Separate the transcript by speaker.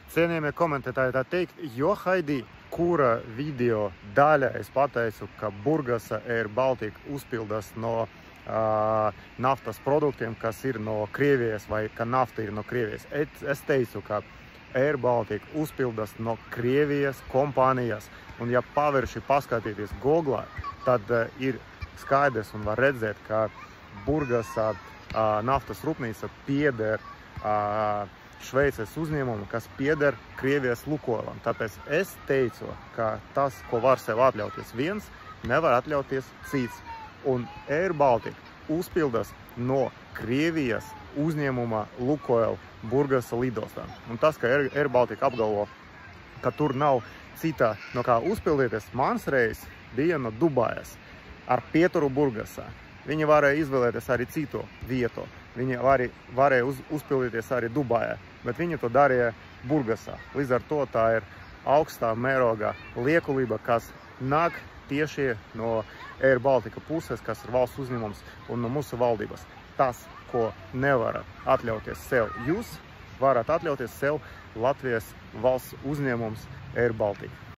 Speaker 1: Cienījamie komentētāji, tā teikt, jo Haidī, kura video daļa es pateicu, ka Burgasa Air Baltica uzpildas no naftas produktiem, kas ir no Krievijas, vai ka nafta ir no Krievijas. Es teicu, ka Air Baltica uzpildas no Krievijas kompānijas, un ja pavirši paskatīties Googlā, tad ir skaidrs un var redzēt, ka Burgasa naftas rūpnīca pieder Šveices uzņēmumu, kas pieder Krievijas Lukoilam. Tāpēc es teicu, ka tas, ko var sev atļauties viens, nevar atļauties cits. Un Air Baltica uzpildas no Krievijas uzņēmuma Lukoil Burgasa lidostā. Un tas, ka Air Baltica apgalvo, ka tur nav citā no kā uzpildīties, mans reis bija no Dubajas ar pieturu Burgasā. Viņi varēja izvēlēties arī citu vietu. Viņi varēja uzpildīties arī Dubajā, bet viņi to darīja Burgasā. Līdz ar to tā ir augstā mēroga liekulība, kas nāk tieši no Air Baltica puses, kas ir valsts uzņēmums, un no mūsu valdības. Tas, ko nevarat atļauties sev jūs, varat atļauties sev Latvijas valsts uzņēmums Air Baltica.